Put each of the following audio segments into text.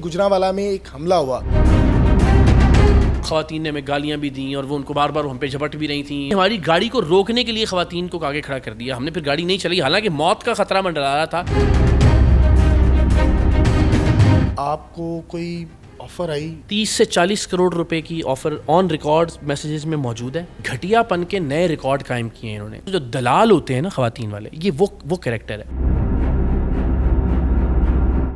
گجرانوالہ میں ایک حملہ ہوا، خواتین نے ہمیں گالیاں بھی دیں اور وہ ان کو بار بار ہم پہ جھپٹ بھی رہی تھیں. ہماری گاڑی کو روکنے کے لیے خواتین کو آگے کھڑا کر دیا. ہم نے پھر گاڑی نہیں چلائی، حالانکہ موت کا خطرہ منڈرا رہا تھا. آپ کو کوئی آفر آئی؟ 30 سے 40 کروڑ روپے کی آفر آن ریکارڈ میسیجز میں موجود ہے. گھٹیا پن کے نئے ریکارڈ قائم کیے ہیں انہوں نے. جو دلال ہوتے ہیں نا خواتین والے، یہ وہ کریکٹر ہے.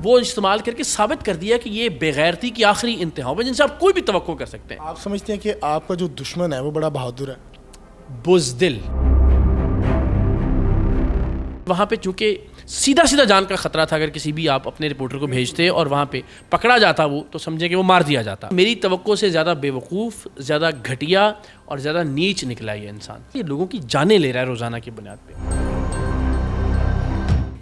وہ استعمال کر کے ثابت کر دیا کہ یہ بے غیرتی کی آخری انتہا ہے جن سے آپ کوئی بھی توقع کر سکتے ہیں. آپ سمجھتے ہیں کہ آپ کا جو دشمن ہے وہ بڑا بہادر ہے؟ بزدل. وہاں پہ چونکہ سیدھا جان کا خطرہ تھا، اگر کسی بھی آپ اپنے رپورٹر کو بھیجتے اور وہاں پہ پکڑا جاتا وہ تو سمجھے کہ وہ مار دیا جاتا. میری توقع سے زیادہ بے وقوف، زیادہ گھٹیا اور زیادہ نیچ نکلا یہ انسان. یہ لوگوں کی جانیں لے رہا ہے روزانہ کی بنیاد پہ.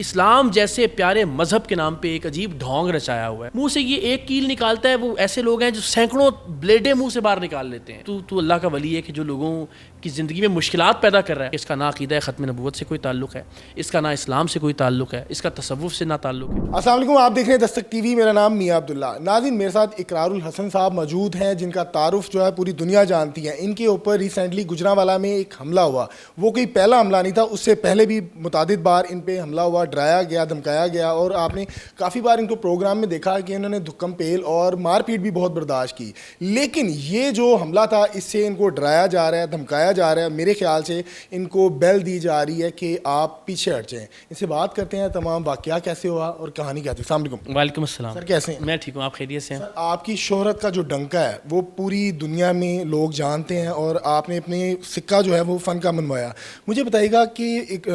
اسلام جیسے پیارے مذہب کے نام پہ ایک عجیب ڈھونگ رچایا ہوا ہے. منہ سے یہ ایک کیل نکالتا ہے، وہ ایسے لوگ ہیں جو سینکڑوں بلیڈیں منہ سے باہر نکال لیتے ہیں. تو اللہ کا ولی ہے کہ جو لوگوں کی زندگی میں مشکلات پیدا کر رہا ہے. اس کا نہ عقیدہ ختم نبوت سے کوئی تعلق ہے، اس کا نہ اسلام سے کوئی تعلق ہے، اس کا تصوف سے نہ تعلق ہے. السلام علیکم، آپ دیکھ رہے ہیں دستک ٹی وی. میرا نام میاں عبداللہ. ناظرین، میرے ساتھ اقرار الحسن صاحب موجود ہیں جن کا تعارف جو ہے پوری دنیا جانتی ہے. ان کے اوپر ریسنٹلی گجرانوالہ میں ایک حملہ ہوا. وہ کوئی پہلا حملہ نہیں تھا، اس سے پہلے بھی متعدد بار ان پہ حملہ ہوا، ڈرایا گیا، دھمکایا گیا، اور آپ نے کافی بار ان کو پروگرام میں دیکھا کہ انہوں نے دھکم پیل اور مار پیٹ بھی بہت برداشت کی. لیکن یہ جو حملہ تھا، اس سے ان کو ڈرایا جا رہا ہے، دھمکایا جا رہا ہے. میرے خیال سے ان کو بیل دی جا رہی ہے کہ آپ پیچھے ہٹ جائیں. ان سے بات کرتے ہیں تمام واقعہ کیسے ہوا اور کہانی کیا تھی. السلام علیکم. وعلیکم السلام. سر کیسے ہیں؟ میں ٹھیک ہوں، آپ خیریت سے ہیں؟ آپ کی شہرت کا جو ڈنکا ہے وہ پوری دنیا میں لوگ جانتے ہیں، اور آپ نے اپنے سکہ جو ہے وہ فن کا منوایا. مجھے بتائیے گا کہ ایک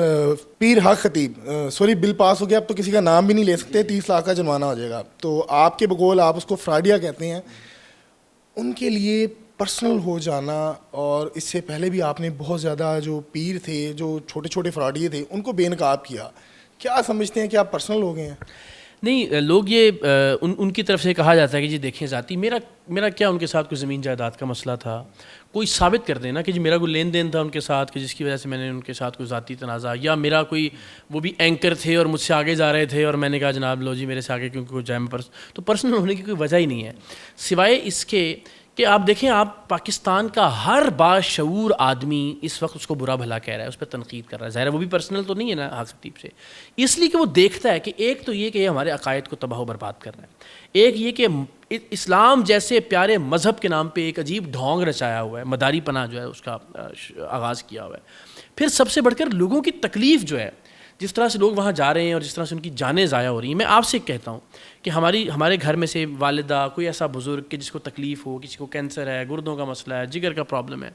پیر حق خطیب، سوری بل پاس ہو گیا، اب تو کسی کا نام بھی نہیں لے سکتے، 30 لاکھ کا جرمانہ ہو جائے گا، تو آپ کے بقول آپ اس کو فراڈیا کہتے ہیں. ان کے لیے پرسنل ہو جانا، اور اس سے پہلے بھی آپ نے بہت زیادہ جو پیر تھے، جو چھوٹے چھوٹے فراڈیے تھے، ان کو بے نقاب کیا. کیا سمجھتے ہیں کہ آپ پرسنل ہو گئے ہیں؟ نہیں، لوگ یہ ان کی طرف سے کہا جاتا ہے کہ جی دیکھیں ذاتی میرا کیا ان کے ساتھ کوئی زمین جائیداد کا مسئلہ تھا. کوئی ثابت کر دینا کہ جی میرا کوئی لین دین تھا ان کے ساتھ کہ جس کی وجہ سے میں نے ان کے ساتھ کوئی ذاتی تنازع، یا میرا کوئی وہ بھی اینکر تھے اور مجھ سے آگے جا رہے تھے اور میں نے کہا جناب لو جی میرے سے آگے کیونکہ کوئی جائے میں تو پرسنل ہونے کی کوئی وجہ ہی نہیں ہے، سوائے اس کے کہ آپ دیکھیں، آپ پاکستان کا ہر باشعور آدمی اس وقت اس کو برا بھلا کہہ رہا ہے، اس پہ تنقید کر رہا ہے. ظاہر ہے وہ بھی پرسنل تو نہیں ہے نا حق خطیب سے، اس لیے کہ وہ دیکھتا ہے کہ ایک تو یہ کہ یہ ہمارے عقائد کو تباہ و برباد کر رہا ہے، ایک یہ کہ اسلام جیسے پیارے مذہب کے نام پہ ایک عجیب ڈھونگ رچایا ہوا ہے، مداری پناہ جو ہے اس کا آغاز کیا ہوا ہے. پھر سب سے بڑھ کر لوگوں کی تکلیف جو ہے، جس طرح سے لوگ وہاں جا رہے ہیں اور جس طرح سے ان کی جانیں ضائع ہو رہی ہیں. میں آپ سے کہتا ہوں کہ ہمارے گھر میں سے والدہ، کوئی ایسا بزرگ کہ جس کو تکلیف ہو، کسی کو کینسر ہے، گردوں کا مسئلہ ہے، جگر کا پرابلم ہے،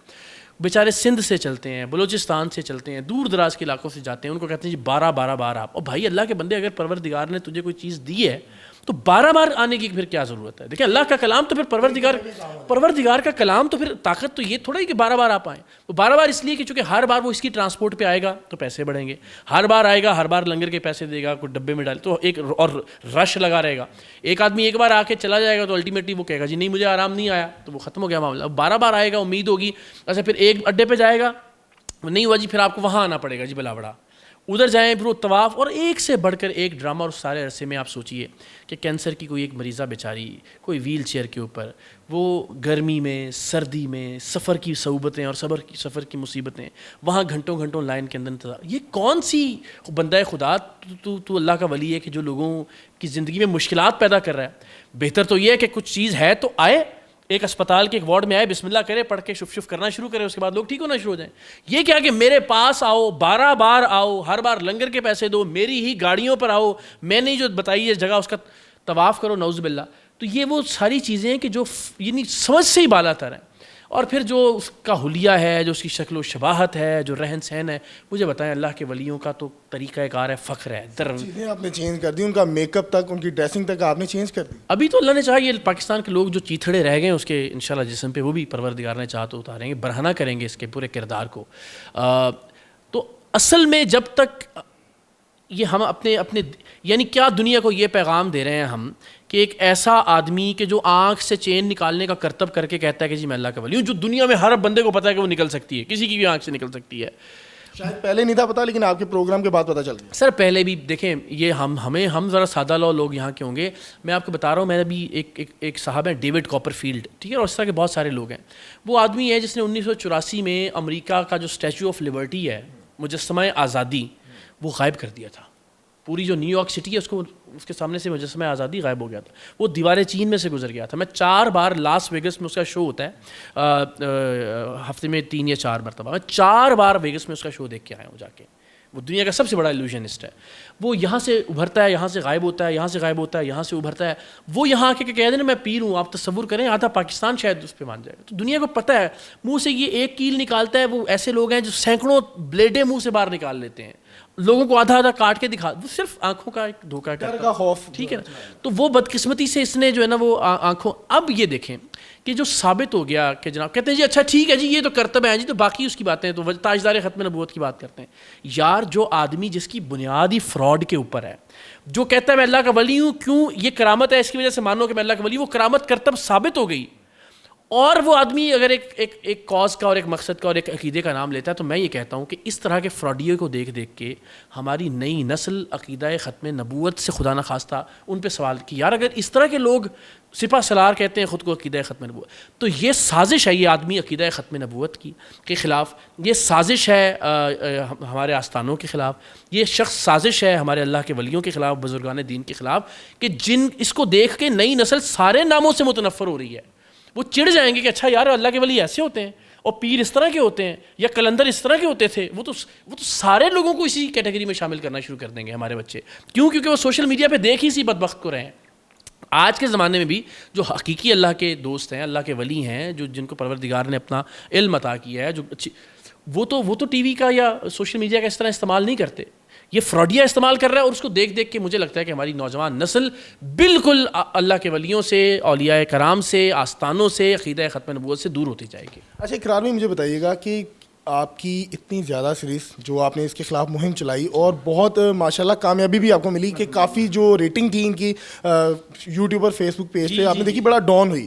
بیچارے سندھ سے چلتے ہیں، بلوچستان سے چلتے ہیں، دور دراز کے علاقوں سے جاتے ہیں، ان کو کہتے ہیں جی 12 بار آپ. اور بھائی اللہ کے بندے، اگر پروردگار نے تجھے کوئی چیز دی ہے تو 12 بار آنے کی پھر کیا ضرورت ہے؟ دیکھیں اللہ کا کلام تو پھر پروردگار کا کلام تو پھر طاقت تو یہ تھوڑا ہی کہ 12 بار آپ آئیں. وہ 12 بار اس لیے کہ چونکہ ہر بار وہ اس کی ٹرانسپورٹ پہ آئے گا تو پیسے بڑھیں گے، ہر بار آئے گا، ہر بار لنگر کے پیسے دے گا، کوئی ڈبے میں ڈالے تو ایک اور رش لگا رہے گا. ایک آدمی ایک بار آ کے چلا جائے گا تو الٹیمیٹلی وہ کہے گا جی نہیں مجھے آرام نہیں آیا، تو وہ ختم ہو گیا معاملہ. 12 بار آئے گا، امید ہوگی. ایسے پھر ایک اڈے پہ جائے گا، نہیں ہوا جی پھر آپ کو وہاں آنا پڑے گا جی بلاوڑا، ادھر جائیں پھر وہ طواف، اور ایک سے بڑھ کر ایک ڈرامہ. اور سارے عرصے میں آپ سوچئے کہ کینسر کی کوئی ایک مریضہ بیچاری، کوئی ویل چیئر کے اوپر، وہ گرمی میں، سردی میں، سفر کی صعوبتیں اور سفر کی مصیبتیں، وہاں گھنٹوں لائن کے اندر انتظار. یہ کون سی بندہ خدا تو اللہ کا ولی ہے کہ جو لوگوں کی زندگی میں مشکلات پیدا کر رہا ہے. بہتر تو یہ ہے کہ کچھ چیز ہے تو آئے، ایک اسپتال کے ایک وارڈ میں آئے، بسم اللہ کرے، پڑھ کے شف کرنا شروع کرے، اس کے بعد لوگ ٹھیک ہونا شروع ہو جائیں. یہ کیا کہ میرے پاس آؤ، 12 بار آؤ، ہر بار لنگر کے پیسے دو، میری ہی گاڑیوں پر آؤ، میں نے جو بتائی ہے جگہ اس کا طواف کرو، نعوذ باللہ. تو یہ وہ ساری چیزیں ہیں کہ جو یعنی سمجھ سے ہی بالا تر ہیں. اور پھر جو اس کا حلیہ ہے، جو اس کی شکل و شباہت ہے، جو رہن سہن ہے، مجھے بتائیں اللہ کے ولیوں کا تو طریقہ کار ہے، فخر ہے. چیزیں آپ نے چینج کر دی، ان کا میک اپ تک، ان کی ڈریسنگ تک آپ نے چینج کر دی. ابھی تو اللہ نے چاہا یہ پاکستان کے لوگ جو چیتھڑے رہ گئے اس کے انشاءاللہ جسم پہ وہ بھی پروردگار نے چاہا تو اتاریں گے، برہنہ کریں گے اس کے پورے کردار کو. تو اصل میں جب تک یہ ہم اپنے یعنی کیا دنیا کو یہ پیغام دے رہے ہیں ہم کہ ایک ایسا آدمی کہ جو آنکھ سے چین نکالنے کا کرتب کر کے کہتا ہے کہ جی میں اللہ کا ولی ہوں، جو دنیا میں ہر بندے کو پتہ ہے کہ وہ نکل سکتی ہے، کسی کی بھی آنکھ سے نکل سکتی ہے. شاید پہلے نہیں تھا پتا, لیکن آپ کے پروگرام کے بعد پتا چل گیا. سر پہلے بھی دیکھیں, یہ ہم ذرا سادہ لوگ یہاں کے ہوں گے. میں آپ کو بتا رہا ہوں, میں بھی ایک صاحب ہیں ڈیوڈ کاپر فیلڈ, ٹھیک ہے, اور اس طرح کے بہت سارے لوگ ہیں. وہ آدمی ہے جس نے 1984 میں امریکہ کا جو اسٹیچو آف لبرٹی ہے, مجسمہ آزادی, وہ غائب کر دیا تھا. پوری جو نیو یارک سٹی ہے اس کے سامنے سے مجسمہ آزادی غائب ہو گیا تھا. وہ دیواریں چین میں سے گزر گیا تھا. میں 4 بار لاس ویگس میں اس کا شو ہوتا ہے, ہفتے میں 3 یا 4 مرتبہ, میں 4 بار ویگس میں اس کا شو دیکھ کے آیا ہوں جا کے. وہ دنیا کا سب سے بڑا ایلوژنسٹ ہے. وہ یہاں سے ابھرتا ہے, یہاں سے غائب ہوتا ہے, یہاں سے غائب ہوتا ہے, یہاں سے ابھرتا ہے. وہ یہاں آ کے کہہ دیں میں پیر ہوں, آپ تصور کریں آدھا پاکستان شاید اس پہ مان جائے گا. تو دنیا کو پتہ ہے منہ سے یہ ایک کیل نکالتا ہے. وہ ایسے لوگ ہیں جو سینکڑوں بلیڈیں منہ سے باہر نکال لیتے ہیں, لوگوں کو آدھا آدھا کاٹ کے دکھا, وہ صرف آنکھوں کا ایک دھوکہ کرتا ہے, خوف, ٹھیک ہے نا. تو وہ بدقسمتی سے اس نے جو ہے نا وہ آنکھوں, اب یہ دیکھیں کہ جو ثابت ہو گیا کہ جناب کہتے ہیں جی اچھا ٹھیک ہے جی یہ تو کرتب ہے جی, تو باقی اس کی باتیں تو تاجدار ختم نبوت کی بات کرتے ہیں. یار جو آدمی جس کی بنیاد ہی فراڈ کے اوپر ہے, جو کہتا ہے میں اللہ کا ولی ہوں, کیوں یہ کرامت ہے اس کی وجہ سے مانو کہ میں اللہ کا ولی ہوں, وہ کرامت کرتب ثابت ہو گئی. اور وہ آدمی اگر ایک کاز کا اور ایک مقصد کا اور ایک عقیدے کا نام لیتا ہے, تو میں یہ کہتا ہوں کہ اس طرح کے فراڈیوں کو دیکھ کے ہماری نئی نسل عقیدہ ختم نبوت سے خدا نہ خواستہ ان پہ سوال کہ یار اگر اس طرح کے لوگ سپہ سالار کہتے ہیں خود کو عقیدہ ختم نبوت, تو یہ سازش ہے, یہ آدمی عقیدہ ختم نبوت کے خلاف, یہ سازش ہے ہمارے آستانوں کے خلاف, یہ شخص سازش ہے ہمارے اللہ کے ولیوں کے خلاف, بزرگان دین کے خلاف, کہ جن اس کو دیکھ کے نئی نسل سارے ناموں سے متنفر ہو رہی ہے. وہ چڑ جائیں گے کہ اچھا یار اللہ کے ولی ایسے ہوتے ہیں, اور پیر اس طرح کے ہوتے ہیں, یا کلندر اس طرح کے ہوتے تھے. وہ تو سارے لوگوں کو اسی کیٹیگری میں شامل کرنا شروع کر دیں گے ہمارے بچے. کیونکہ وہ سوشل میڈیا پہ دیکھ ہی اسی بدبخت کو رہے ہیں. آج کے زمانے میں بھی جو حقیقی اللہ کے دوست ہیں, اللہ کے ولی ہیں, جن کو پروردگار نے اپنا علم عطا کیا ہے, جو اچھی, وہ تو ٹی وی کا یا سوشل میڈیا کا اس طرح استعمال نہیں کرتے. یہ فراڈیا استعمال کر رہا ہے, اور اس کو دیکھ کے مجھے لگتا ہے کہ ہماری نوجوان نسل بالکل اللہ کے ولیوں سے, اولیاء کرام سے, آستانوں سے, عقیدہ ختم نبوت سے دور ہوتی جائے گی. اچھا اقرار میں مجھے بتائیے گا کہ آپ کی اتنی زیادہ سیریز جو آپ نے اس کے خلاف مہم چلائی, اور بہت ماشاءاللہ کامیابی بھی آپ کو ملی, کہ کافی جو ریٹنگ تھی ان کی یوٹیوب اور فیس بک پیج پہ آپ نے دیکھی بڑا ڈاؤن ہوئی,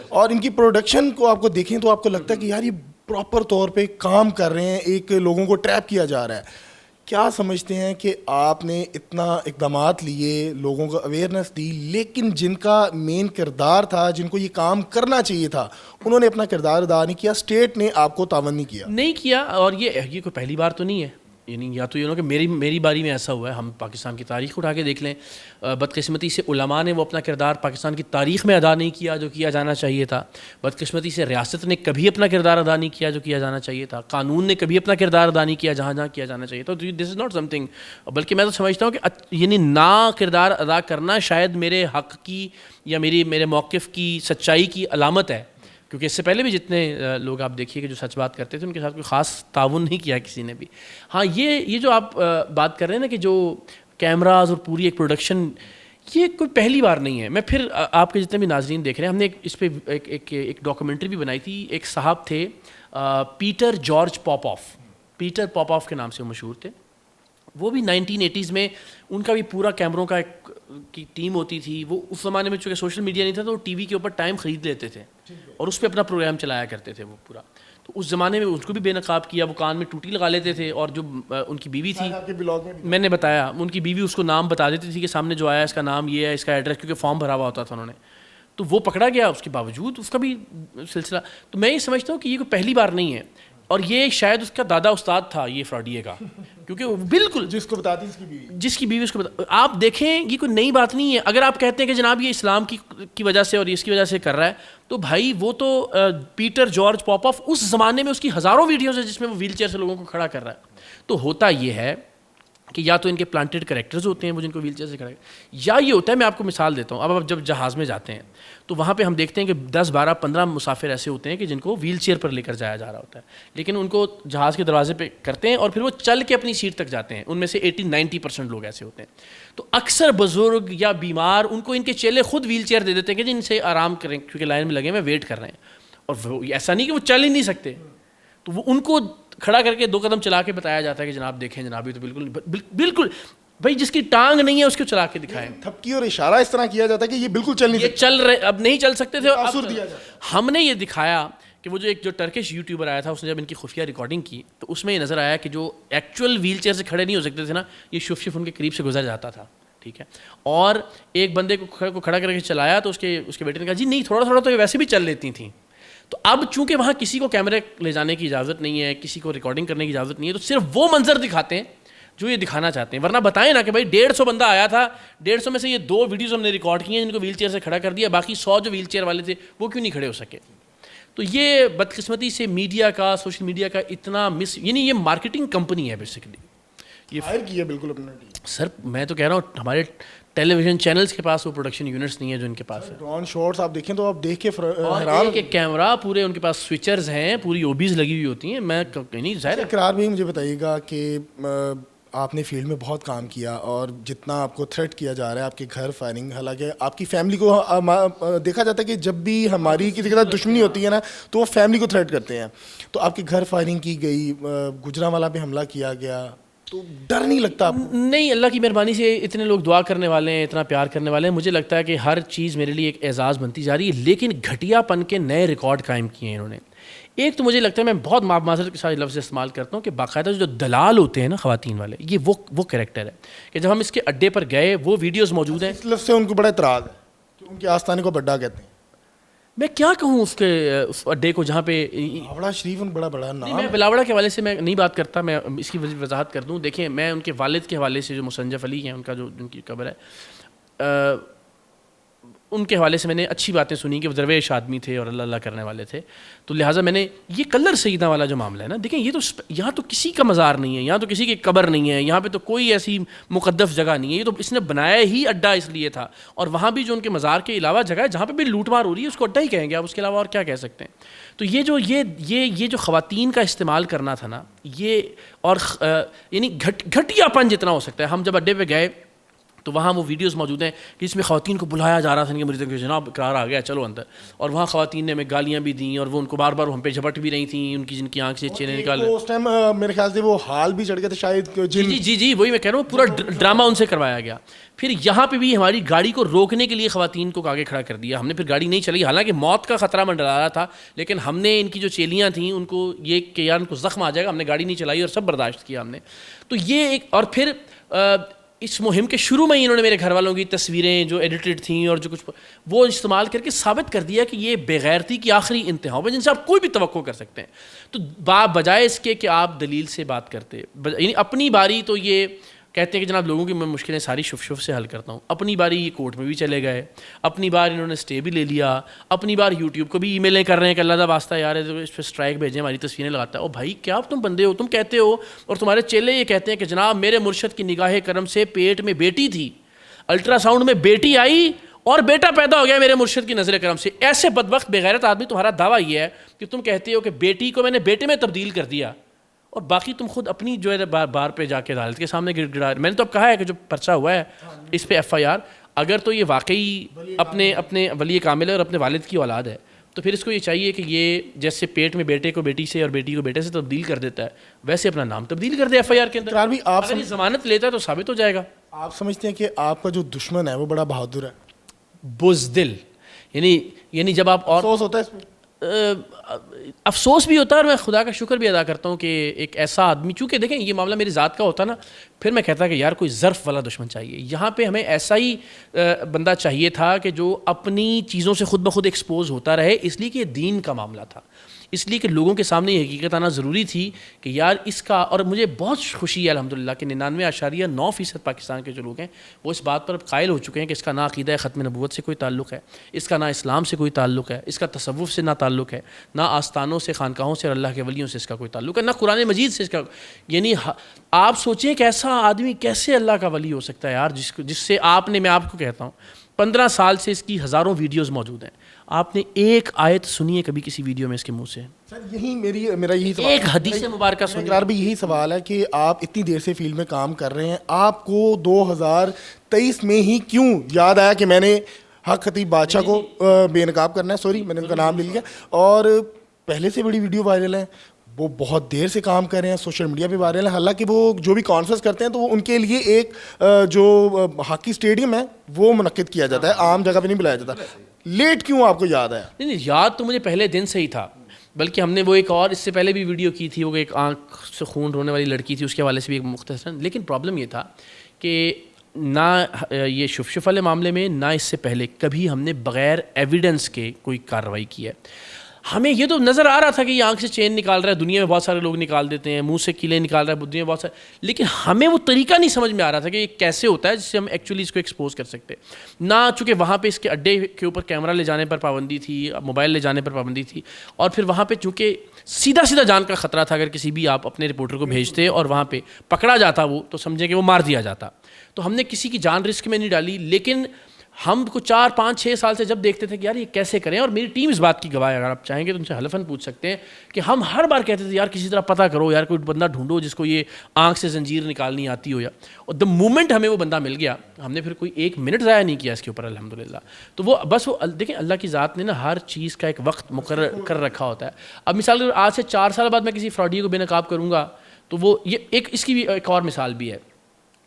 اور ان کی پروڈکشن کو آپ کو دیکھیں تو آپ کو لگتا ہے کہ یار یہ پراپر طور پہ کام کر رہے ہیں, ایک لوگوں کو ٹریپ کیا جا رہا ہے. کیا سمجھتے ہیں کہ آپ نے اتنا اقدامات لیے, لوگوں کو اویئرنیس دی, لیکن جن کا مین کردار تھا, جن کو یہ کام کرنا چاہیے تھا, انہوں نے اپنا کردار ادا نہیں کیا, اسٹیٹ نے آپ کو تعاون نہیں کیا. اور یہ کوئی پہلی بار تو نہیں ہے, یعنی یا تو یہ کہ میری باری میں ایسا ہوا ہے. ہم پاکستان کی تاریخ اٹھا کے دیکھ لیں, بدقسمتی سے علماء نے وہ اپنا کردار پاکستان کی تاریخ میں ادا نہیں کیا جو کیا جانا چاہیے تھا. بدقسمتی سے ریاست نے کبھی اپنا کردار ادا نہیں کیا جو کیا جانا چاہیے تھا. قانون نے کبھی اپنا کردار ادا نہیں کیا جہاں کیا جانا چاہیے تھا. دس از ناٹ سم تھنگ, بلکہ میں تو سمجھتا ہوں کہ یعنی نہ کردار ادا کرنا شاید میرے حق کی یا میرے موقف کی سچائی کی علامت ہے. کیونکہ اس سے پہلے بھی جتنے لوگ آپ دیکھیے کہ جو سچ بات کرتے تھے, ان کے ساتھ کوئی خاص تعاون نہیں کیا کسی نے بھی. ہاں یہ جو آپ بات کر رہے ہیں نا کہ جو کیمراز اور پوری ایک پروڈکشن, یہ کوئی پہلی بار نہیں ہے. میں پھر آپ کے جتنے بھی ناظرین دیکھ رہے ہیں, ہم نے اس پہ ایک ڈاکومنٹری بھی بنائی تھی. ایک صاحب تھے پیٹر جارج پاپ آف کے نام سے وہ مشہور تھے. وہ بھی 1980s میں ان کا بھی پورا کیمروں کا ایک کی ٹیم ہوتی تھی. وہ اس زمانے میں چونکہ سوشل میڈیا نہیں تھا تو وہ ٹی وی کے اوپر ٹائم خرید لیتے تھے اور اس پہ اپنا پروگرام چلایا کرتے تھے وہ پورا. تو اس زمانے میں اس کو بھی بے نقاب کیا, وہ کان میں ٹوٹی لگا لیتے تھے. اور جو ان کی بیوی تھی, میں نے بتایا, ان کی بیوی اس کو نام بتا دیتی تھی کہ سامنے جو آیا اس کا نام یہ ہے, اس کا ایڈریس, کیونکہ فارم بھرا ہوا ہوتا تھا انہوں نے. تو وہ پکڑا گیا, اس کے باوجود اس کا بھی سلسلہ. تو میں یہ سمجھتا ہوں کہ یہ کوئی پہلی بار نہیں ہے, اور یہ شاید اس کا دادا استاد تھا یہ فراڈیے کا, کیونکہ وہ بالکل جس کو بتاتی جس کی بیوی اس کو آپ دیکھیں, یہ کوئی نئی بات نہیں ہے. اگر آپ کہتے ہیں کہ جناب یہ اسلام کی وجہ سے اور اس کی وجہ سے کر رہا ہے, تو بھائی وہ تو پیٹر جارج پاپ آف اس زمانے میں اس کی ہزاروں ویڈیوز ہیں جس میں وہ ویل چیئر سے لوگوں کو کھڑا کر رہا ہے. تو ہوتا یہ ہے کہ یا تو ان کے پلانٹڈ کریکٹرز ہوتے ہیں وہ جن کو ویل چیئر سے کھڑا ہے, یا یہ ہوتا ہے, میں آپ کو مثال دیتا ہوں. اب آپ جب جہاز میں جاتے ہیں تو وہاں پہ ہم دیکھتے ہیں کہ 10 12 15 مسافر ایسے ہوتے ہیں کہ جن کو ویل چیئر پر لے کر جایا جا رہا ہوتا ہے, لیکن ان کو جہاز کے دروازے پہ کرتے ہیں اور پھر وہ چل کے اپنی سیٹ تک جاتے ہیں. ان میں سے 80-90% لوگ ایسے ہوتے ہیں. تو اکثر بزرگ یا بیمار, ان کو ان کے چیلے خود ویل چیئر دے دیتے ہیں کہ جن سے آرام کریں, کیونکہ لائن میں لگے ہوئے ویٹ کر رہے ہیں. اور وہ ایسا نہیں کہ وہ چل ہی نہیں سکتے, تو وہ ان کو کھڑا کر کے 2 قدم چلا کے بتایا جاتا ہے کہ جناب دیکھیں جناب, یہ تو بالکل بھائی جس کی ٹانگ نہیں ہے اس کو چلا کے دکھائیں. تھپکی اور اشارہ اس طرح کیا جاتا ہے کہ یہ بالکل چل نہیں سکتے, چل رہے, اب نہیں چل سکتے تھے. ہم نے یہ دکھایا کہ وہ جو ایک جو ٹرکش یوٹیوبر آیا تھا اس نے جب ان کی خفیہ ریکارڈنگ کی تو اس میں یہ نظر آیا کہ جو ایکچوئل ویل چیئر سے کھڑے نہیں ہو سکتے تھے نا, یہ شف ان کے قریب سے گزر جاتا تھا, ٹھیک ہے. اور ایک بندے کو کھڑا کر کے چلایا تو اس کے بیٹے نے کہا جی نہیں, تھوڑا تھوڑا تو یہ ویسے بھی چل لیتی تھیں. تو اب چونکہ وہاں کسی کو کیمرے لے جانے کی اجازت نہیں ہے, کسی کو ریکارڈنگ کرنے کی اجازت نہیں ہے, تو صرف وہ منظر دکھاتے ہیں جو یہ دکھانا چاہتے ہیں. ورنہ بتائیں نا کہ بھائی 150 بندہ آیا تھا, 150 میں سے یہ 2 ویڈیوز ہم نے ریکارڈ کی ہیں جن کو ویل چیئر سے کھڑا کر دیا, باقی 100 جو ویل چیئر والے تھے وہ کیوں نہیں کھڑے ہو سکے. تو یہ بدقسمتی سے میڈیا کا, سوشل میڈیا کا اتنا یعنی یہ مارکیٹنگ کمپنی ہے بیسیکلی. یہ فائر کی ہے بالکل اپنا. سر میں تو کہہ رہا ہوں ہمارے ٹیلی ویژن چینلز کے پاس وہ پروڈکشن یونٹس نہیں ہے جو ان کے پاس ہے. ڈرون شاٹس آپ دیکھیں تو آپ دیکھ کے حیران, ایک کیمرہ پورے ان کے پاس سوئچرز ہیں, پوری اوبیز لگی ہوئی ہوتی ہیں. میں نہیں ظاہر ہے. اقرار بھائی مجھے بتائیے گا کہ آپ نے فیلڈ میں بہت کام کیا اور جتنا آپ کو تھریٹ کیا جا رہا ہے آپ کے گھر فائرنگ, حالانکہ آپ کی فیملی کو دیکھا جاتا ہے کہ جب بھی ہماری کسی کے ساتھ دشمنی ہوتی ہے نا تو وہ فیملی کو تھریٹ کرتے ہیں, تو آپ کے گھر فائرنگ کی گئی, گجرانوالہ پہ حملہ کیا گیا, تو ڈر نہیں لگتا آپ کو؟ نہیں, اللہ کی مہربانی سے اتنے لوگ دعا کرنے والے ہیں, اتنا پیار کرنے والے ہیں. مجھے لگتا ہے کہ ہر چیز میرے لیے ایک اعزاز بنتی جا رہی ہے, لیکن گھٹیا پن کے نئے ریکارڈ قائم کیے ہیں انہوں نے. ایک تو مجھے لگتا ہے, میں بہت معذرت کے ساتھ لفظ استعمال کرتا ہوں, کہ باقاعدہ جو دلال ہوتے ہیں نا خواتین والے, یہ وہ کریکٹر ہے کہ جب ہم اس کے اڈے پر گئے وہ ویڈیوز موجود ہیں. اس لفظ سے ان کو بڑا اعتراض ہے کہ ان کے آستانے کو بڈا کہتے ہیں. میں کیا کہوں اس اڈے کو جہاں پہ بلاوڑا شریف بڑا نام. میں بلاوڑا کے حوالے سے میں نہیں بات کرتا, میں اس کی وضاحت کر دوں. دیکھیں میں ان کے والد کے حوالے سے, جو مسنجف علی ہیں ان کا جو ان کی قبر ہے, ان کے حوالے سے میں نے اچھی باتیں سنی کہ وہ درویش آدمی تھے اور اللہ کرنے والے تھے. تو لہٰذا میں نے یہ کلر سیدہ والا جو معاملہ ہے نا, دیکھیں یہ تو یہاں تو کسی کا مزار نہیں ہے, یہاں تو کسی کی قبر نہیں ہے, یہاں پہ تو کوئی ایسی مقدس جگہ نہیں ہے. یہ تو اس نے بنایا ہی اڈا اس لیے تھا, اور وہاں بھی جو ان کے مزار کے علاوہ جگہ ہے جہاں پہ بھی لوٹ مار ہو رہی ہے اس کو اڈا ہی کہیں گے آپ, اس کے علاوہ اور کیا کہہ سکتے ہیں. تو یہ جو خواتین کا استعمال کرنا تھا نا, یہ اور یعنی گھٹیا پن جتنا ہو سکتا ہے. ہم جب اڈے پہ گئے تو وہاں وہ ویڈیوز موجود ہیں کہ اس میں خواتین کو بلایا جا رہا تھا کہ مریضوں کے جناب اقرار آ گیا چلو اندر, اور وہاں خواتین نے ہمیں گالیاں بھی دیں اور وہ ان کو بار بار ہم پہ جھپٹ بھی رہی تھیں, ان کی جن کی آنکھ سے چینے نکال. اس ٹائم میرے خیال سے وہ حال بھی چڑھ گیا تھا شاید. جی وہی میں کہہ رہا ہوں, پورا ڈرامہ ان سے کروایا گیا. پھر یہاں پہ بھی ہماری گاڑی کو روکنے کے لیے خواتین کو آگے کھڑا کر دیا. ہم نے پھر گاڑی نہیں چلائی, حالانکہ موت کا خطرہ منڈرا رہا تھا, لیکن ہم نے ان کی جو چیلیاں تھیں ان کو یہ کہ یار ان کو زخم آ جائے گا, ہم نے گاڑی نہیں چلائی اور سب برداشت کیا ہم نے. تو یہ ایک, اور پھر اس مہم کے شروع میں ہی انہوں نے میرے گھر والوں کی تصویریں جو ایڈیٹڈ تھیں اور جو کچھ وہ استعمال کر کے ثابت کر دیا کہ یہ بے غیرتی کی آخری انتہا ہے جن سے آپ کوئی بھی توقع کر سکتے ہیں. تو بجائے اس کے کہ آپ دلیل سے بات کرتے, یعنی اپنی باری تو یہ کہتے ہیں کہ جناب لوگوں کی میں مشکلیں ساری شف سے حل کرتا ہوں, اپنی باری یہ کورٹ میں بھی چلے گئے, اپنی بار انہوں نے اسٹے بھی لے لیا, اپنی بار یوٹیوب کو بھی ای میلیں کر رہے ہیں کہ اللہ کا واسطہ یار اس پہ اسٹرائک بھیجیں, ہماری تصویریں لگاتا ہے. او بھائی کیا تم بندے ہو, تم کہتے ہو اور تمہارے چیلے یہ کہتے ہیں کہ جناب میرے مرشد کی نگاہ کرم سے پیٹ میں بیٹی تھی, الٹرا ساؤنڈ میں بیٹی آئی اور بیٹا پیدا ہو گیا میرے مرشد کی نظر کرم سے. ایسے بدبخت بغیرت آدمی, تمہارا دعویٰ یہ ہے کہ تم کہتے ہو کہ بیٹی کو میں نے بیٹے میں تبدیل کر دیا, اور باقی تم خود اپنی جو ہے بار پہ جا کے عدالت کے سامنے گڑ گڑا. میں نے تو اب کہا ہے کہ جو پرچہ ہوا ہے اس پہ FIR, اگر تو یہ واقعی اپنے ولی کامل ہے اور اپنے والد کی اولاد ہے تو پھر اس کو یہ چاہیے کہ یہ جیسے پیٹ میں بیٹے کو بیٹی سے اور بیٹی کو بیٹے سے تبدیل کر دیتا ہے ویسے اپنا نام تبدیل کر دے FIR کے اندر. اگر یہ ضمانت لیتا ہے تو ثابت ہو جائے گا. آپ سمجھتے ہیں کہ آپ کا جو دشمن ہے وہ بڑا بہادر ہے, بزدل, یعنی جب آپ, اور افسوس ہوتا ہے اس میں, افسوس بھی ہوتا ہے اور میں خدا کا شکر بھی ادا کرتا ہوں کہ ایک ایسا آدمی, چونکہ دیکھیں یہ معاملہ میری ذات کا ہوتا نا پھر میں کہتا کہ یار کوئی ظرف والا دشمن چاہیے. یہاں پہ ہمیں ایسا ہی بندہ چاہیے تھا کہ جو اپنی چیزوں سے خود بخود ایکسپوز ہوتا رہے, اس لیے کہ یہ دین کا معاملہ تھا, اس لیے کہ لوگوں کے سامنے یہ حقیقت آنا ضروری تھی کہ یار اس کا. اور مجھے بہت خوشی ہے الحمدللہ کہ 99.9% پاکستان کے جو لوگ ہیں وہ اس بات پر قائل ہو چکے ہیں کہ اس کا نہ عقیدہ ختم نبوت سے کوئی تعلق ہے, اس کا نہ اسلام سے کوئی تعلق ہے, اس کا تصوف سے نہ تعلق ہے, نہ آستانوں سے, خانقاہوں سے اور اللہ کے ولیوں سے اس کا کوئی تعلق ہے, نہ قرآن مجید سے اس کا. یعنی آپ سوچیں کہ ایسا آدمی کیسے اللہ کا ولی ہو سکتا ہے یار, جس سے آپ نے, میں آپ کو کہتا ہوں 15 سال سے اس کی ہزاروں ویڈیوز موجود ہیں, آپ نے ایک آیت سنی ہے کبھی کسی ویڈیو میں اس کے منہ سے؟ سر یہی میرا یہی سوال, ایک حدیث مبارکہ سنی. اقرار بھی یہی سوال ہے کہ آپ اتنی دیر سے فیلڈ میں کام کر رہے ہیں, آپ کو 2023 میں ہی کیوں یاد آیا کہ میں نے حق خطیب بادشاہ کو بے نقاب کرنا ہے, سوری میں نے ان کا نام لے لیا, اور پہلے سے بڑی ویڈیو وائرل ہیں, وہ بہت دیر سے کام کر رہے ہیں, سوشل میڈیا پہ وائرل ہیں, حالانکہ وہ جو بھی کانفرنس کرتے ہیں تو وہ ان کے لیے ایک جو ہاکی اسٹیڈیم ہے وہ منعقد کیا جاتا ہے, عام جگہ پہ نہیں بلایا جاتا. لیٹ کیوں آپ کو یاد آیا؟ نہیں, یاد تو مجھے پہلے دن سے ہی تھا. بلکہ ہم نے وہ ایک اور اس سے پہلے بھی ویڈیو کی تھی, وہ ایک آنکھ سے خون رونے والی لڑکی تھی, اس کے حوالے سے بھی ایک مختصراً. لیکن پرابلم یہ تھا کہ نہ یہ شف والے معاملے میں نہ اس سے پہلے کبھی ہم نے بغیر ایویڈنس کے کوئی کارروائی کی ہے. ہمیں یہ تو نظر آ رہا تھا کہ یہ آنکھ سے چین نکال رہا ہے, دنیا میں بہت سارے لوگ نکال دیتے ہیں, منہ سے کیلیں نکال رہا ہے دنیا میں بہت سارے, لیکن ہمیں وہ طریقہ نہیں سمجھ میں آ رہا تھا کہ یہ کیسے ہوتا ہے جس سے ہم ایکچولی اس کو ایکسپوز کر سکتے. نہ چونکہ وہاں پہ اس کے اڈے کے اوپر کیمرہ لے جانے پر پابندی تھی, موبائل لے جانے پر پابندی تھی, اور پھر وہاں پہ چونکہ سیدھا جان کا خطرہ تھا, اگر کسی بھی آپ اپنے رپورٹر کو بھیجتے اور وہاں پہ پکڑا جاتا وہ, تو سمجھیں کہ وہ مار دیا جاتا. تو ہم نے کسی کی جان رسک میں نہیں ڈالی. لیکن ہم کو 4 5 6 سال سے جب دیکھتے تھے کہ یار یہ کیسے کریں, اور میری ٹیم اس بات کی گواہ ہے, اگر آپ چاہیں گے تو ان سے حلفاً پوچھ سکتے ہیں کہ ہم ہر بار کہتے تھے یار کسی طرح پتہ کرو, یار کوئی بندہ ڈھونڈو جس کو یہ آنکھ سے زنجیر نکالنی آتی ہو. اور دا مومنٹ ہمیں وہ بندہ مل گیا, ہم نے پھر کوئی 1 منٹ ضائع نہیں کیا اس کے اوپر الحمدللہ. تو وہ بس وہ دیکھیں اللہ کی ذات نے نا ہر چیز کا ایک وقت مقرر کر رکھا ہوتا ہے. اب مثال آج سے 4 سال بعد میں کسی فراڈی کو بے نقاب کروں گا تو وہ یہ ایک اس کی بھی ایک اور مثال بھی ہے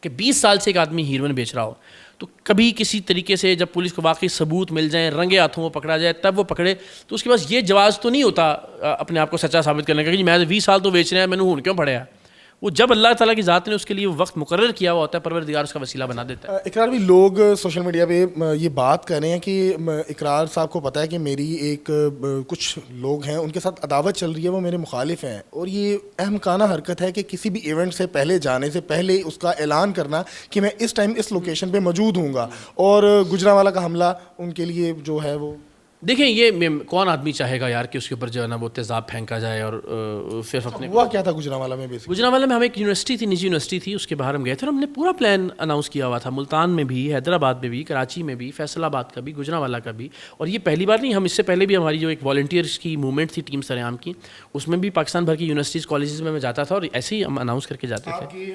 کہ 20 سال سے ایک آدمی ہیروئن بیچ رہا ہو, تو کبھی کسی طریقے سے جب پولیس کو واقعی ثبوت مل جائیں, رنگے ہاتھوں وہ پکڑا جائے, تب وہ پکڑے, تو اس کے پاس یہ جواز تو نہیں ہوتا اپنے آپ کو سچا ثابت کرنے کا کہ میں 20 سال تو بیچ رہے ہیں, میں نے ہون کیوں پڑے. وہ جب اللہ تعالیٰ کی ذات نے اس کے لیے وقت مقرر کیا ہوا ہوتا ہے, پروردگار اس کا وسیلہ بنا دیتا ہے. اقرار بھی لوگ سوشل میڈیا پہ یہ بات کر رہے ہیں کہ اقرار صاحب کو پتہ ہے کہ میری ایک کچھ لوگ ہیں ان کے ساتھ عداوت چل رہی ہے, وہ میرے مخالف ہیں, اور یہ احمقانہ حرکت ہے کہ کسی بھی ایونٹ سے پہلے جانے سے پہلے اس کا اعلان کرنا کہ میں اس ٹائم اس لوکیشن پہ موجود ہوں گا, اور گجرانوالہ کا حملہ ان کے لیے جو ہے وہ دیکھیں یہ کون آدمی چاہے گا یار کہ اس کے اوپر جو ہے نا وہ تیزاب پھینکا جائے. اور صرف اپنے ہوا کیا تھا گجرانوالہ میں؟ گجرانوالہ میں ہمیں ایک یونیورسٹی تھی, نجی یونیورسٹی تھی, اس کے باہر ہم گئے تھے اور ہم نے پورا پلان اناؤنس کیا ہوا تھا, ملتان میں بھی, حیدرآباد میں بھی, کراچی میں بھی, فیصل آباد کا بھی, گجرانوالہ کا بھی. اور یہ پہلی بار نہیں, ہم اس سے پہلے بھی ہماری جو ایک والنٹیئرس کی موومنٹ تھی ٹیم سریام کی, اس میں بھی پاکستان بھر کی یونیورسٹیز کالجز میں جاتا تھا اور ایسے ہی ہم اناؤنس کر کے جاتے تھے.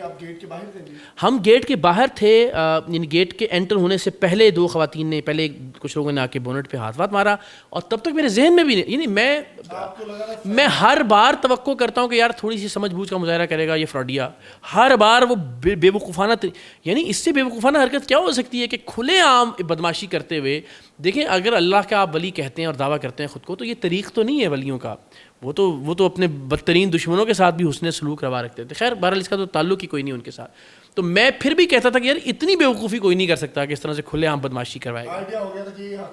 ہم گیٹ کے باہر تھے, یعنی گیٹ کے انٹر ہونے سے پہلے 2 خواتین نے, پہلے کچھ لوگوں نے آ کے بونٹ پہ ہاتھ مارا, اور تب تک میرے ذہن میں بھی نہیں, یعنی میں ہر بار توقع کرتا ہوں کہ یار تھوڑی سی سمجھ بوجھ کا مظاہرہ کرے گا یہ فراڈیا, ہر بار وہ بے وقوفانہ, یعنی اس سے بے وقوفانہ حرکت کیا ہو سکتی ہے کہ کھلے عام بدماشی کرتے ہوئے. دیکھیں اگر اللہ کا آپ ولی کہتے ہیں اور دعویٰ کرتے ہیں خود کو, تو یہ طریق تو نہیں ہے ولیوں کا, وہ تو اپنے بدترین دشمنوں کے ساتھ بھی حسن سلوک روا رکھتے تھے. خیر بہرحال اس کا تو تعلق ہی کوئی نہیں ان کے ساتھ. تو میں پھر بھی کہتا تھا کہ یار اتنی بیوقوفی کوئی نہیں کر سکتا کہ اس طرح سے کھلے عام بدماشی کروائے گا.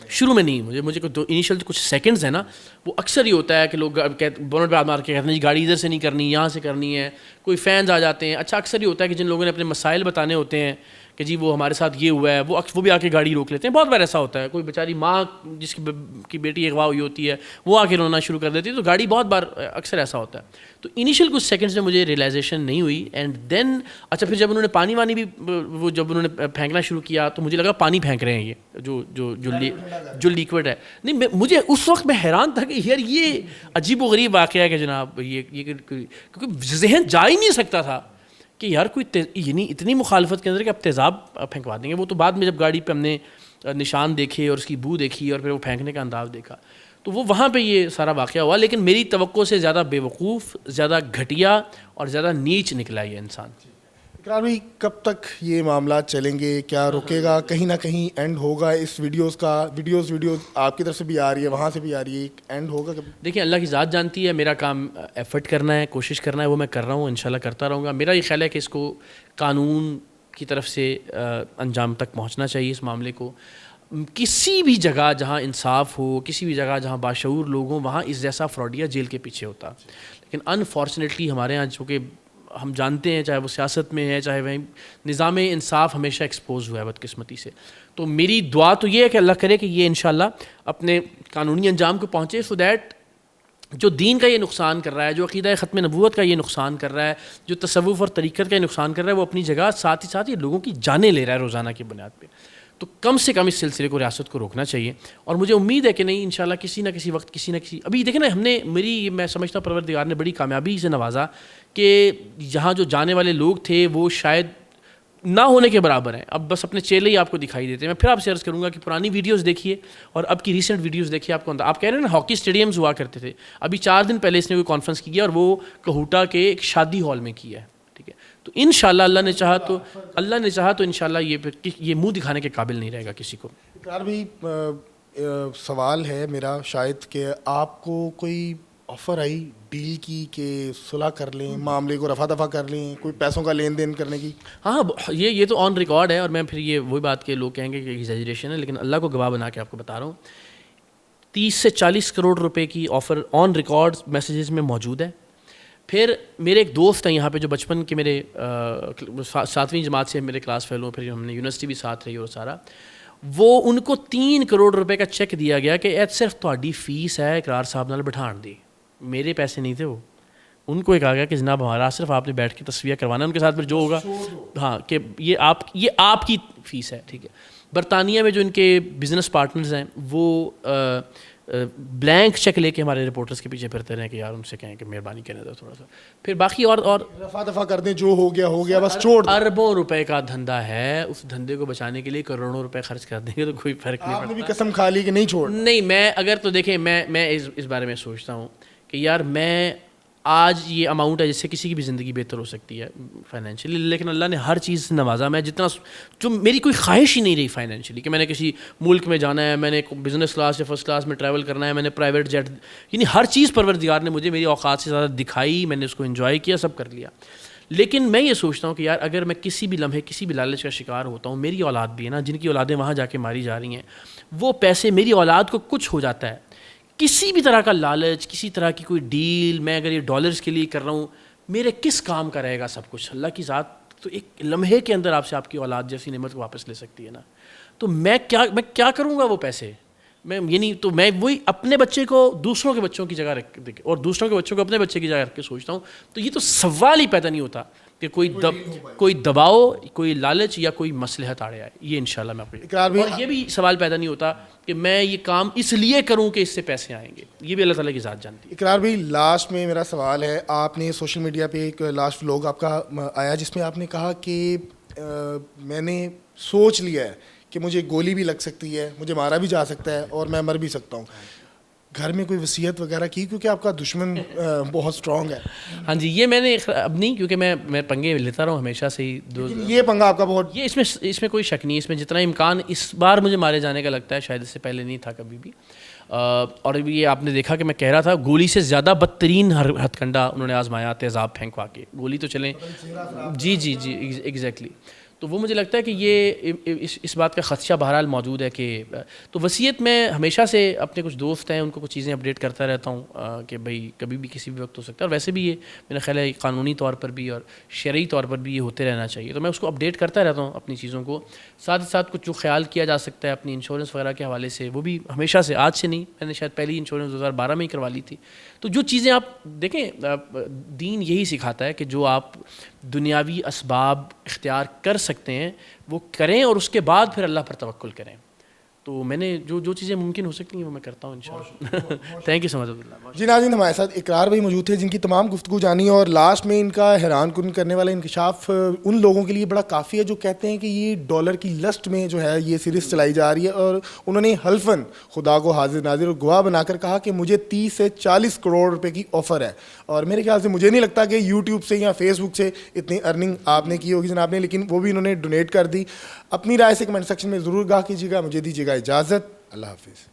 شروع میں نہیں, مجھے انیشیل کچھ سیکنڈز ہیں نا, وہ اکثر ہی ہوتا ہے کہ لوگ بونٹ پہ ہاتھ مار کے کہتے ہیں جی گاڑی ادھر سے نہیں کرنی, یہاں سے کرنی ہے, کوئی فینز آ جاتے ہیں. اچھا اکثر ہی ہوتا ہے کہ جن لوگوں نے اپنے مسائل بتانے ہوتے ہیں کہ جی وہ ہمارے ساتھ یہ ہوا ہے, وہ بھی آ کے گاڑی روک لیتے ہیں. بہت بار ایسا ہوتا ہے, کوئی بیچاری ماں جس کی بیٹی اغوا ہوئی ہوتی ہے وہ آ کے رونا شروع کر دیتی ہے, تو گاڑی بہت بار اکثر ایسا ہوتا ہے. تو انیشیل کچھ سیکنڈز میں مجھے ریئلائزیشن نہیں ہوئی, اینڈ دین اچھا پھر جب انہوں نے پانی وانی بھی وہ جب انہوں نے پھینکنا شروع کیا تو مجھے لگا پانی پھینک رہے ہیں یہ جو لیکوڈ ہے. نہیں مجھے اس وقت میں حیران تھا کہ یار یہ عجیب و غریب واقعہ ہے کہ جناب یہ کیونکہ ذہن جا ہی نہیں سکتا تھا کہ یار کوئی یعنی اتنی مخالفت کے اندر کہ اب تیزاب پھینکوا دیں گے. وہ تو بعد میں جب گاڑی پہ ہم نے نشان دیکھے اور اس کی بو دیکھی اور پھر وہ پھینکنے کا انداز دیکھا تو وہ وہاں پہ یہ سارا واقعہ ہوا. لیکن میری توقع سے زیادہ بے وقوف, زیادہ گھٹیا اور زیادہ نیچ نکلا یہ انسان. اقرار بھائی کب تک یہ معاملات چلیں گے, کیا رکے گا؟ کہیں نہ کہیں اینڈ ہوگا اس ویڈیوز کا؟ ویڈیوز آپ کی طرف سے بھی آ رہی ہے, وہاں سے بھی آ رہی ہے, ایک اینڈ ہوگا کبھی؟ دیکھیں اللہ کی ذات جانتی ہے, میرا کام ایفرٹ کرنا ہے, کوشش کرنا ہے, وہ میں کر رہا ہوں, انشاءاللہ کرتا رہوں گا. میرا یہ خیال ہے کہ اس کو قانون کی طرف سے انجام تک پہنچنا چاہیے اس معاملے کو. کسی بھی جگہ جہاں انصاف ہو, کسی بھی جگہ جہاں باشعور لوگ ہوں, وہاں اس جیسا فراڈیا جیل کے پیچھے ہوتا. لیکن انفارچونیٹلی ہمارے ہاں چونکہ ہم جانتے ہیں, چاہے وہ سیاست میں ہے چاہے وہ نظام انصاف, ہمیشہ ایکسپوز ہوا ہے بدقسمتی سے. تو میری دعا تو یہ ہے کہ اللہ کرے کہ یہ انشاءاللہ اپنے قانونی انجام کو پہنچے, سو دیٹ جو دین کا یہ نقصان کر رہا ہے, جو عقیدہ ختم نبوت کا یہ نقصان کر رہا ہے, جو تصوف اور طریقت کا یہ نقصان کر رہا ہے, وہ اپنی جگہ ساتھ ہی ساتھ یہ لوگوں کی جانیں لے رہا ہے روزانہ کی بنیاد پہ. تو کم سے کم اس سلسلے کو ریاست کو روکنا چاہیے. اور مجھے امید ہے کہ نہیں انشاءاللہ کسی نہ کسی وقت کسی نہ کسی, ابھی دیکھیں نا ہم نے میں سمجھتا ہوں پروردگار نے بڑی کامیابی سے نوازا کہ یہاں جو جانے والے لوگ تھے وہ شاید نہ ہونے کے برابر ہیں. اب بس اپنے چہرے ہی آپ کو دکھائی دیتے ہیں. میں پھر آپ سے عرض کروں گا کہ پرانی ویڈیوز دیکھیے اور اب کی ریسنٹ ویڈیوز دیکھیے. آپ کہہ رہے ہیں نا ہاکی اسٹیڈیمز ہوا کرتے تھے, ابھی 4 دن پہلے اس نے کوئی کانفرنس کی ہے اور وہ کہوٹا کے ایک شادی ہال میں کی ہے. ٹھیک ہے, تو انشاءاللہ اللہ نے چاہا تو انشاءاللہ یہ منہ دکھانے کے قابل نہیں رہے گا کسی کو. اقرار بھائی سوال ہے میرا شاید کہ آپ کو کوئی آفر آئی ڈیل کی کہ صلح کر لیں, معاملے کو رفع دفع کر لیں, کوئی پیسوں کا لین دین کرنے کی؟ ہاں یہ تو آن ریکارڈ ہے, اور میں پھر یہ وہی بات کہ لوگ کہیں گے کہ ایگزیجریشن ہے, لیکن اللہ کو گواہ بنا کے آپ کو بتا رہا ہوں 30 سے 40 کروڑ روپے کی آفر آن ریکارڈ میسیجز میں موجود ہے. پھر میرے ایک دوست ہیں یہاں پہ جو بچپن کے میرے 7ویں جماعت سے میرے کلاس فیلو, پھر ہم نے یونیورسٹی بھی ساتھ رہی اور سارا, وہ ان کو 3 کروڑ روپے کا چیک دیا گیا کہ اے صرف تہاڈی فیس ہے اقرار صاحب نال بٹھان دی, میرے پیسے نہیں تھے وہ. ان کو کہا گیا کہ جناب ہمارا صرف آپ نے بیٹھ کے تصویہ کروانا ہے ان کے ساتھ, پھر جو ہوگا ہاں کہ یہ آپ کی فیس ہے, ٹھیک ہے. برطانیہ میں جو ان کے بزنس پارٹنرز ہیں وہ بلینک چیک لے کے ہمارے رپورٹرز کے پیچھے پھرتے رہے کہ یار ان سے کہیں کہ مہربانی کرنے دو تھوڑا سا, پھر باقی اور رفع دفع کر دیں, جو ہو گیا بس چھوڑ دیں. اربوں روپے کا دھندا ہے, اس دھندے کو بچانے کے لیے کروڑوں روپے خرچ کر دیں گے تو کوئی فرق نہیں پڑتا. آپ نے بھی قسم کھا لی کہ نہیں چھوڑ. نہیں, میں اگر تو دیکھیں میں اس بارے میں سوچتا ہوں کہ یار میں آج یہ اماؤنٹ ہے جس سے کسی کی بھی زندگی بہتر ہو سکتی ہے فائنینشلی, لیکن اللہ نے ہر چیز سے نوازا. میں جتنا جو میری کوئی خواہش ہی نہیں رہی فائنینشلی کہ میں نے کسی ملک میں جانا ہے, میں نے بزنس کلاس یا فرسٹ کلاس میں ٹریول کرنا ہے, میں نے پرائیویٹ جیٹ, یعنی ہر چیز پروردگار نے مجھے میری اوقات سے زیادہ دکھائی, میں نے اس کو انجوائے کیا, سب کر لیا. لیکن میں یہ سوچتا ہوں کہ یار اگر میں کسی بھی لمحے کسی بھی لالچ کا شکار ہوتا ہوں, میری اولاد بھی ہے نا, جن کی اولادیں وہاں جا کے ماری جا رہی ہیں, وہ پیسے میری اولاد کو کچھ ہو جاتا ہے, کسی بھی طرح کا لالچ, کسی طرح کی کوئی ڈیل, میں اگر یہ ڈالرز کے لیے کر رہا ہوں, میرے کس کام کا رہے گا سب کچھ. اللہ کی ذات تو ایک لمحے کے اندر آپ سے آپ کی اولاد جیسی نعمت کو واپس لے سکتی ہے نا. تو میں کیا کروں گا وہ پیسے, میں یعنی تو میں وہی اپنے بچے کو دوسروں کے بچوں کی جگہ رکھ اور دوسروں کے بچوں کو اپنے بچے کی جگہ رکھ کے سوچتا ہوں, تو یہ تو سوال ہی پیدا نہیں ہوتا کہ کوئی دباؤ, کوئی لالچ یا کوئی مصلحت آڑے آئے. یہ انشاءاللہ میں آپ کو, اور یہ بھی سوال پیدا نہیں ہوتا کہ میں یہ کام اس لیے کروں کہ اس سے پیسے آئیں گے. یہ بھی اللہ تعالیٰ کی ذات جانتی ہے. اقرار بھائی, لاسٹ میں میرا سوال ہے, آپ نے سوشل میڈیا پہ ایک لاسٹ ولاگ آپ کا آیا جس میں آپ نے کہا کہ میں نے سوچ لیا ہے کہ مجھے گولی بھی لگ سکتی ہے, مجھے مارا بھی جا سکتا ہے اور میں مر بھی سکتا ہوں. گھر میں کوئی وصیت وغیرہ کی, کیونکہ آپ کا دشمن بہت اسٹرانگ ہے؟ ہاں جی, یہ میں نے اب نہیں, کیونکہ میں پنگے لیتا رہا ہوں ہمیشہ سے ہی. یہ پنگا آپ کا بہت, یہ اس میں کوئی شک نہیں, اس میں جتنا امکان اس بار مجھے مارے جانے کا لگتا ہے شاید اس سے پہلے نہیں تھا کبھی بھی. اور یہ آپ نے دیکھا کہ میں کہہ رہا تھا گولی سے زیادہ بدترین ہتھ کنڈا انہوں نے آزمایا, تیزاب پھینکوا کے. گولی تو چلیں, جی ایگزیکٹلی. تو وہ مجھے لگتا ہے کہ یہ اس بات کا خدشہ بہرحال موجود ہے کہ, تو وصیت میں ہمیشہ سے اپنے کچھ دوست ہیں ان کو کچھ چیزیں اپڈیٹ کرتا رہتا ہوں کہ بھائی کبھی بھی کسی بھی وقت ہو سکتا ہے, اور ویسے بھی یہ میرا خیال ہے قانونی طور پر بھی اور شرعی طور پر بھی یہ ہوتے رہنا چاہیے. تو میں اس کو اپڈیٹ کرتا رہتا ہوں اپنی چیزوں کو, ساتھ ہی ساتھ کچھ جو خیال کیا جا سکتا ہے اپنی انشورنس وغیرہ کے حوالے سے, وہ بھی ہمیشہ سے, آج سے نہیں, میں نے شاید پہلی انشورنس 2012 میں ہی کروا لی تھی. تو جو چیزیں آپ دیکھیں, دین یہی سکھاتا ہے کہ جو آپ دنیاوی اسباب اختیار کر سکتے ہیں وہ کریں, اور اس کے بعد پھر اللہ پر توکل کریں. تو میں نے جو چیزیں ممکن ہو سکتی ہیں وہ میں کرتا ہوں انشاءاللہ. تھینک یو سو مچ عبداللہ. جی ناظرین, ہمارے ساتھ اقرار بھائی موجود تھے جن کی تمام گفتگو جانی, اور لاسٹ میں ان کا حیران کن کرنے والا انکشاف ان لوگوں کے لیے بڑا کافی ہے جو کہتے ہیں کہ یہ ڈالر کی لسٹ میں جو ہے یہ سیریز چلائی جا رہی ہے, اور انہوں نے حلفاً خدا کو حاضر ناظر اور گواہ بنا کر کہا کہ مجھے 30 سے 40 کروڑ روپے کی آفر ہے. اور میرے خیال سے مجھے نہیں لگتا کہ یوٹیوب سے یا فیس بک سے اتنی ارننگ آپ نے کی ہوگی جناب نے, لیکن وہ بھی انہوں نے ڈونیٹ کر دی. اپنی رائے سے کمنٹ سیکشن میں ضرور گاہ کیجیے گا. مجھے دیجیے گا اجازت, اللہ حافظ.